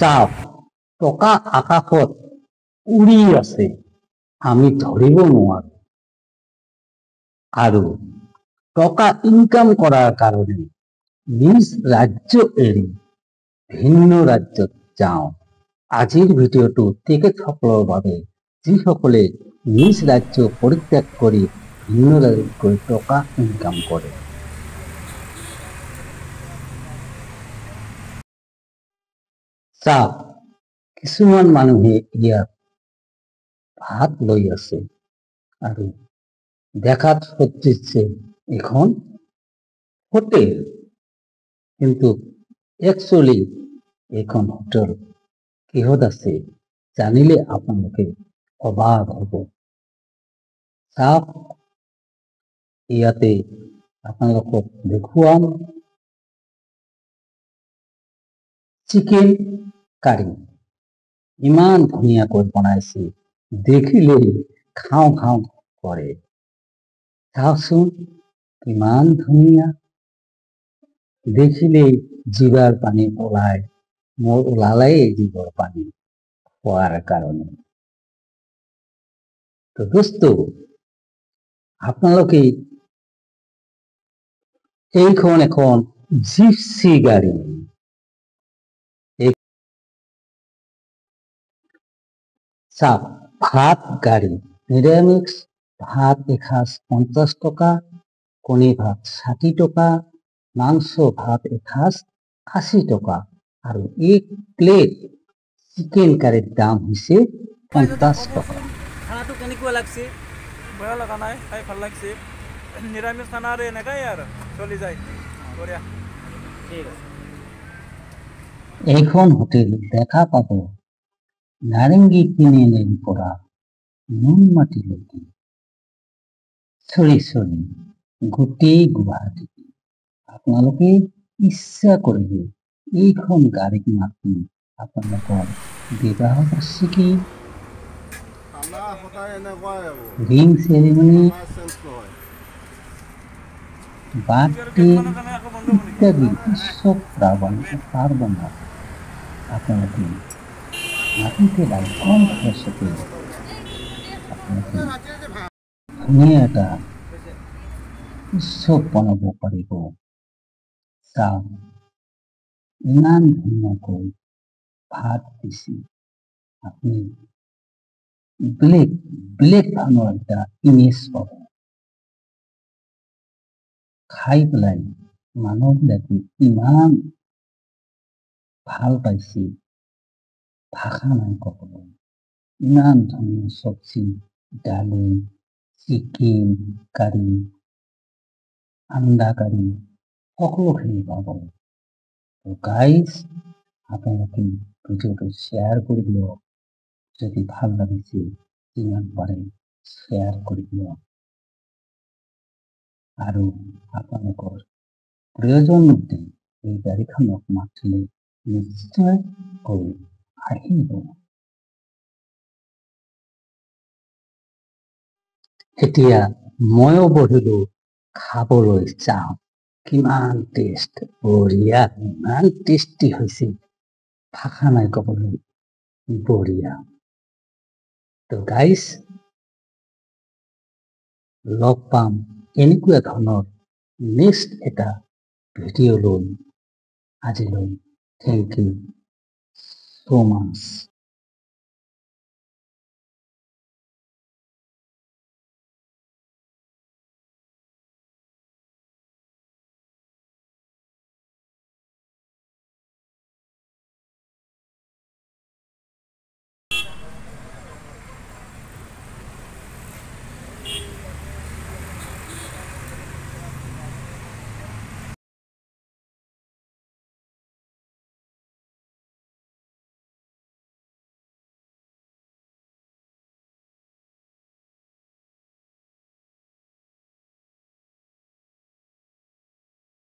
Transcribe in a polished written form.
চাপ টকা আকাশত উৰি আছে, আমি ধৰিব নোৱাৰো। আৰু টকা ইনকাম কৰাৰ কাৰণে নিজ ৰাজ্য এৰি ভিন্ন ৰাজ্যত যাওঁ। আজিৰ ভিডিঅ'টো তেখেতসকলৰ বাবে যিসকলে নিজ ৰাজ্য পৰিত্যাগ কৰি ভিন্ন ৰাজ্যত গৈ টকা ইনকাম কৰে। চাওক, কিছুমান মানুহে ইয়াত ভাত লৈ আছে আৰু দেখাত সদৃশ্য এখন হোটেল, কিন্তু একচুয়ালি এখন হোটেল কিহত আছে জানিলে আপোনালোকে অবাক হ'ব। চাওক, ইয়াতে আপোনালোকক দেখুৱাম চিকেন কাৰী। ইমান ধুনীয়াকৈ বনাইছে, দেখিলেই খাওঁ খাওঁ কৰে। চাওকচোন কিমান ধুনীয়া, দেখিলেই জিভাৰ পানী ওলায়। মোৰ ওলালেই জিভাৰ পানী খোৱাৰ কাৰণে। তো দোস্ত, আপোনালোকে এইখন এখন জিপসি গাড়ী। চাপ ভাত গাড়ী, নিরামিষ ভাত এসাঁজ 50 টকা, কণী ভাত 60 টকা, মাংস ভাত এসাঁজ 80 টকা আৰু এক প্লেট চিকেন কাৰীৰ দাম হৈছে 50 টকা। খানাটো কেনেকুৱা লাগছে? বেয়া লগা নাই, খাই ভাল লাগছে। নিৰামিষ খানা আৰু এনেকাই আৰু চলি যায়। বঢ়িয়া, ঠিক আছে। এইখন হোটেল দেখা পাব নাৰেঙ্গী তিনিআলিৰ পৰা নুনমাটিলৈকে, চৰি গোটেই গুৱাহাটী। আপোনালোকে ইচ্ছা কৰিলে এইখন গাড়ীত মাতি আপোনালোকৰ বিবাহ বাৰ্ষিকী, ৰিং চেৰিমনি, বাৰ্থডে ইত্যাদি উৎসৱ পাৰ্বণত আপোনালোকে মাটিতে কম খৰচতে আপোনালোকে ধুনীয়া এটা উৎসৱ বনাব পাৰিব। চাওক, ইমান ধুনীয়াকৈ ভাত দিছে, আপুনি বেলেগ ধৰণৰ এটা ইমেজ পাব। খাই পেলাই মানুহবিলাকে ইমান ভাল পাইছে, ভাষা নাই ক'বলৈ। ইমান ধুনীয়া চব্জি, দালি, চিকেন কাৰী, আন্দা কাৰী সকলোখিনি পাব। গাইজ, আপোনালোকে ভিডিঅ'টো শ্বেয়াৰ কৰি দিয়ক। যদি ভাল লাগিছে যিমান পাৰে শ্বেয়াৰ কৰি দিয়ক আৰু আপোনালোকৰ প্ৰয়োজন মতে এই গাড়ীখনক মাতিলে নিশ্চয় আহিব। এতিয়া ময়ো বহিলো খাবলৈ, চাওঁ কিমান টেষ্ট, বঢ়িয়া, ইমান টেষ্টি হৈছে, ভাষা নাই ক'বলৈ, বঢ়িয়া। তো গাইজ, লগ পাম এনেকুৱা ধৰণৰ নেক্সট এটা ভিডিঅ' লৈ। আজিলৈ থেংক ইউ so much.